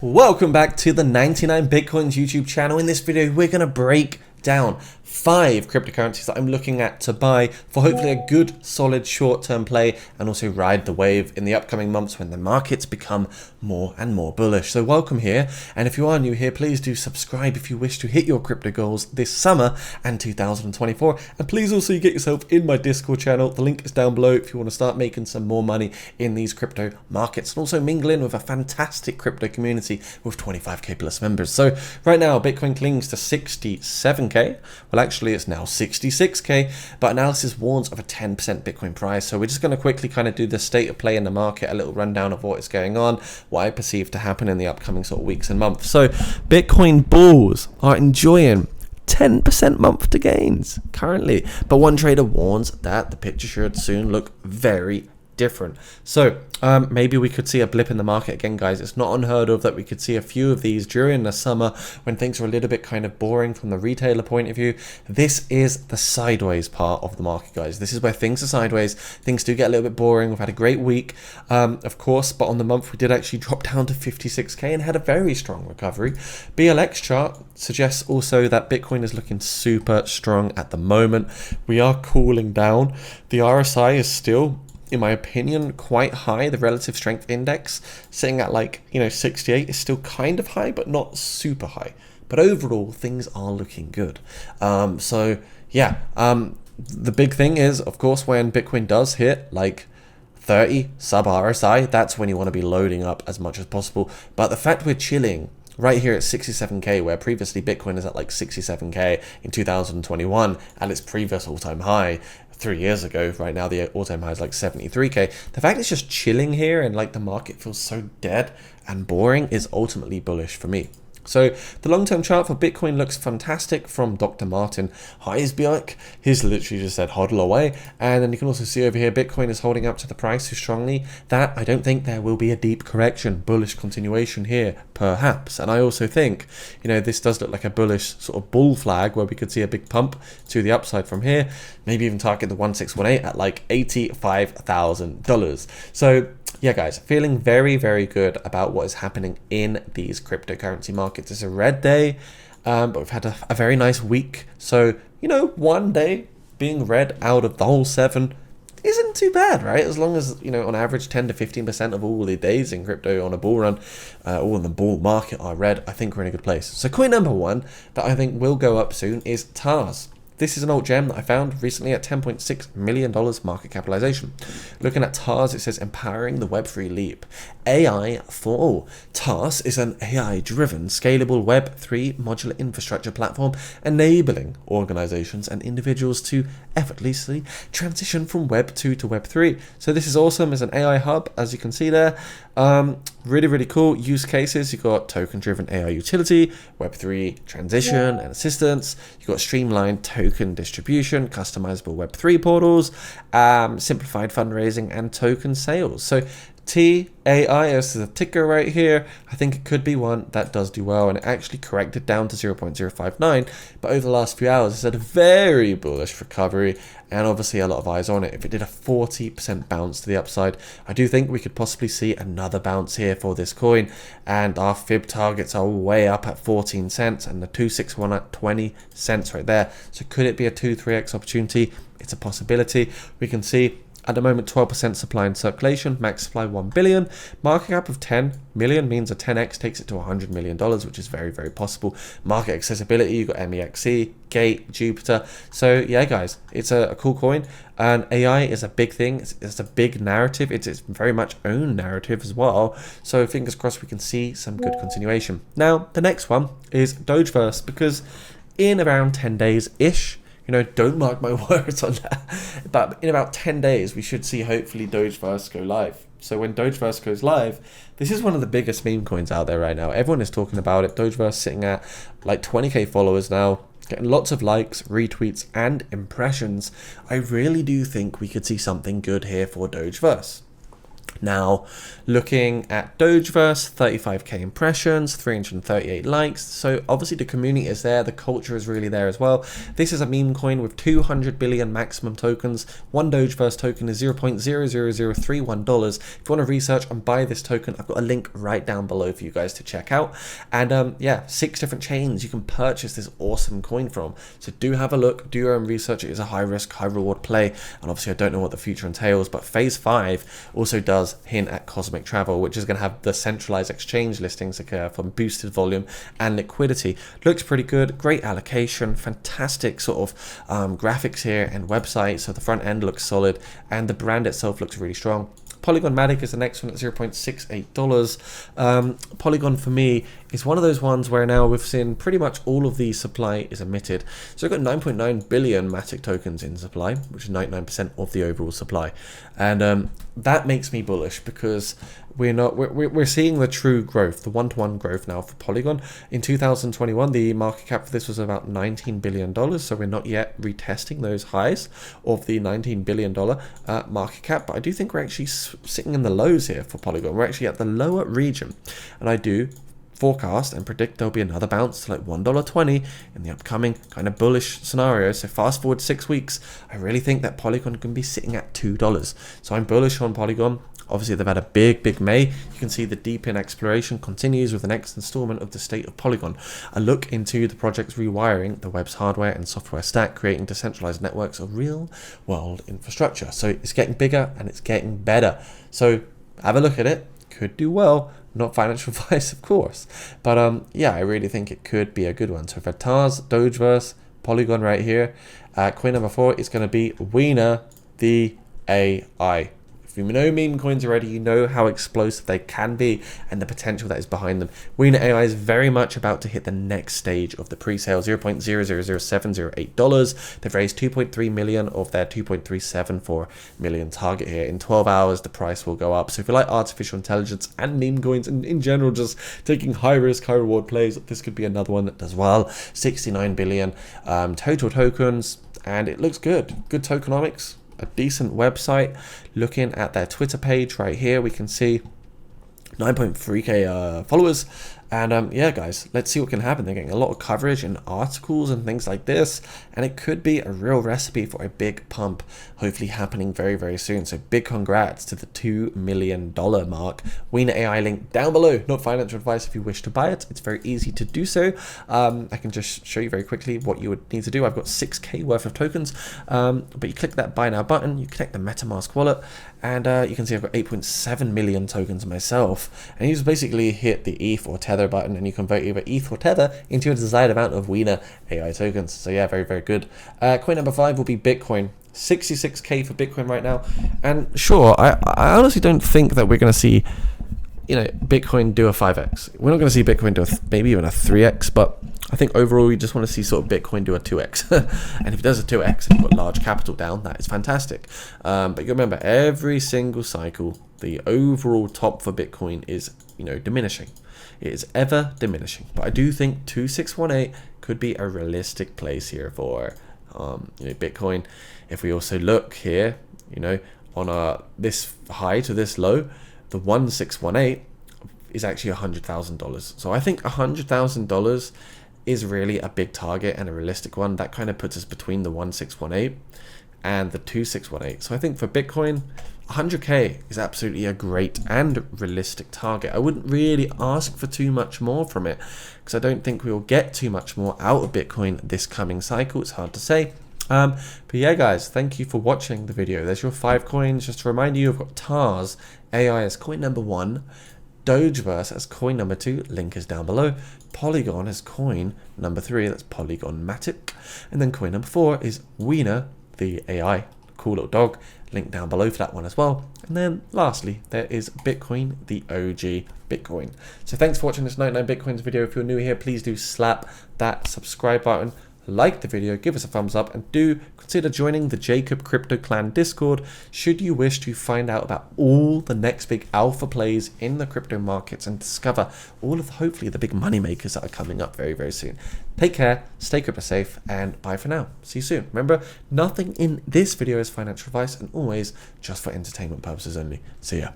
Welcome back to the 99 Bitcoins YouTube channel. In this video, we're going to break down 5 cryptocurrencies that I'm looking at to buy for hopefully a good, solid short-term play and also ride the wave in the upcoming months when the markets become more and more bullish. So welcome here. And if you are new here, please do subscribe if you wish to hit your crypto goals this summer and 2024. And please also get yourself in my Discord channel. The link is down below if you want to start making some more money in these crypto markets and also mingle in with a fantastic crypto community with 25k plus members. So right now, Bitcoin clings to 67k. Well, actually, it's now 66k, but analysis warns of a 10% Bitcoin price. So we're just going to quickly kind of do the state of play in the market, a little rundown of what is going on, what I perceive to happen in the upcoming sort of weeks and months. So Bitcoin bulls are enjoying 10% month to gains currently, but one trader warns that the picture should soon look very different. So maybe we could see a blip in the market again, guys. It's not unheard of that we could see a few of these during the summer when things are a little bit kind of boring from the retailer point of view. This is the sideways part of the market, guys. This is where things are sideways. Things do get a little bit boring. We've had a great week, of course, but on the month we did actually drop down to 56k and had a very strong recovery. BLX chart suggests also that Bitcoin is looking super strong at the moment. We are cooling down. The RSI is still, in my opinion, quite high. The relative strength index sitting at 68 is still kind of high, but not super high. But overall, things are looking good. The big thing is, of course, when Bitcoin does hit 30 sub RSI, that's when you want to be loading up as much as possible. But the fact we're chilling right here at 67k, where previously Bitcoin is at 67k in 2021 at its previous all-time high 3 years ago. Right now the all-time high is 73k. The fact it's just chilling here and the market feels so dead and boring is ultimately bullish for me. So the long-term chart for Bitcoin looks fantastic from Dr. Martin Heisbjerg. He's literally just said hodl away. And then you can also see over here, Bitcoin is holding up to the price so strongly that I don't think there will be a deep correction, bullish continuation here, perhaps. And I also think, this does look like a bullish sort of bull flag where we could see a big pump to the upside from here, maybe even target the 1618 at $85,000. So yeah, guys, feeling very, very good about what is happening in these cryptocurrency markets. It's a red day, but we've had a very nice week. So, one day being red out of the whole 7 isn't too bad, right? As long as, on average, 10 to 15% of all the days in crypto on a bull run, all in the bull market are red, I think we're in a good place. So coin number 1 that I think will go up soon is TARS. This is an old gem that I found recently at $10.6 million market capitalization. Looking at TARS, it says empowering the Web3 leap. AI for all. TARS is an AI-driven, scalable Web3 modular infrastructure platform enabling organizations and individuals to effortlessly transition from Web 2 to Web 3. So this is awesome. It's an AI hub, as you can see there. Really, really cool use cases. You've got token-driven AI utility, Web3 transition and assistance. You've got streamlined token distribution, customizable Web3 portals, simplified fundraising, and token sales. So TAI is the ticker right here. I think it could be one that does do well, and it actually corrected down to 0.059. But over the last few hours, it's had a very bullish recovery, and obviously a lot of eyes on it. If it did a 40% bounce to the upside, I do think we could possibly see another bounce here for this coin. And our fib targets are way up at 14 cents, and the 261 at 20 cents right there. So could it be a 2-3x opportunity? It's a possibility. We can see at the moment, 12% supply in circulation, max supply 1 billion. Market cap of 10 million means a 10x takes it to $100 million, which is very, very possible. Market accessibility, you've got MEXC, Gate, Jupiter. So yeah, guys, it's a cool coin. And AI is a big thing. It's a big narrative. It's very much own narrative as well. So fingers crossed we can see some good continuation. Now, the next one is Dogeverse, because in around 10 days-ish, don't mark my words on that, but in about 10 days, we should see hopefully Dogeverse go live. So when Dogeverse goes live, this is one of the biggest meme coins out there right now. Everyone is talking about it. Dogeverse sitting at 20k followers now, getting lots of likes, retweets, and impressions. I really do think we could see something good here for Dogeverse. Now, looking at Dogeverse, 35k impressions, 338 likes. So obviously the community is there, the culture is really there as well. This is a meme coin with 200 billion maximum tokens. One Dogeverse token is $0.00031. If you want to research and buy this token, I've got a link right down below for you guys to check out. And yeah, 6 different chains you can purchase this awesome coin from. So do have a look, do your own research. It is a high risk, high reward play. And obviously I don't know what the future entails, but phase 5 also does hint at cosmic travel, which is going to have the centralized exchange listings occur from boosted volume and liquidity. Looks pretty good, great allocation, fantastic sort of graphics here and website. So the front end looks solid and the brand itself looks really strong. Polygon Matic is the next one at $0.68. Polygon for me is one of those ones where now we've seen pretty much all of the supply is emitted. So we've got 9.9 billion Matic tokens in supply, which is 99% of the overall supply. And that makes me bullish because we're seeing the true growth, the one-to-one growth now for Polygon. In 2021, the market cap for this was about $19 billion. So we're not yet retesting those highs of the $19 billion market cap. But I do think we're actually sitting in the lows here for Polygon. We're actually at the lower region. And I do forecast and predict there'll be another bounce to like $1.20 in the upcoming kind of bullish scenario. So fast forward 6 weeks, I really think that Polygon can be sitting at $2. So I'm bullish on Polygon. Obviously, they've had a big May. You can see the deep in exploration continues with the next installment of the State of Polygon. A look into the project's rewiring the web's hardware and software stack, creating decentralized networks of real-world infrastructure. So it's getting bigger and it's getting better. So have a look at it. Could do well. Not financial advice, of course. But yeah, I really think it could be a good one. So for TARS, Dogeverse, Polygon right here. Coin number 4 is going to be Wiener, the AI. If you know meme coins already, you know how explosive they can be and the potential that is behind them. Wiener AI is very much about to hit the next stage of the pre-sale, $0.0000708. They've raised 2.3 million of their 2.374 million target here. In 12 hours, the price will go up. So if you like artificial intelligence and meme coins and in general, just taking high risk, high reward plays, this could be another one as well. 69 billion total tokens, and it looks good. Good tokenomics. A decent website. Looking at their Twitter page right here, we can see 9.3k followers. And yeah, guys, let's see what can happen. They're getting a lot of coverage in articles and things like this, and it could be a real recipe for a big pump, hopefully happening very soon. So big congrats to the $2 million mark. Wiener AI link down below. Not financial advice if you wish to buy it. It's very easy to do so. I can just show you very quickly what you would need to do. I've got 6k worth of tokens, but you click that buy now button, you connect the MetaMask wallet, and you can see I've got 8.7 million tokens myself. And you just basically hit the ETH or Tether button and you convert either ETH or Tether into your desired amount of Wiener AI tokens. So yeah, very good. Coin number 5 will be Bitcoin. 66k for Bitcoin right now. And sure, I honestly don't think that we're going to see, you know, Bitcoin do a 5x. We're not going to see Bitcoin do maybe even a 3x, but I think overall we just want to see sort of Bitcoin do a 2x. And if it does a 2x and you put large capital down, that is fantastic. But you remember, every single cycle, the overall top for Bitcoin is, you know, diminishing. It is ever diminishing. But I do think 2618 could be a realistic place here for you know, Bitcoin. If we also look here, you know, on this high to this low, the 1618 is actually $100,000. So I think $100,000 is really a big target and a realistic one. That kind of puts us between the 1618 and the 2618. So I think for Bitcoin, 100k is absolutely a great and realistic target. I wouldn't really ask for too much more from it because I don't think we will get too much more out of Bitcoin this coming cycle. It's hard to say. But yeah, guys, thank you for watching the video. There's your 5 coins. Just to remind you, I've got TARS AI as coin number 1, Dogeverse as coin number 2, link is down below. Polygon as coin number 3, that's Polygon Matic. And then coin number 4 is Wiener, the AI, cool little dog, link down below for that one as well. And then lastly, there is Bitcoin, the OG Bitcoin. So thanks for watching this 99 Bitcoins video. If you're new here, please do slap that subscribe button. Like the video, give us a thumbs up, and do consider joining the Jacob Crypto Clan Discord should you wish to find out about all the next big alpha plays in the crypto markets and discover all of hopefully the big money makers that are coming up very soon. Take care, stay crypto safe, and bye for now. See you soon. Remember, nothing in this video is financial advice and always just for entertainment purposes only. See ya.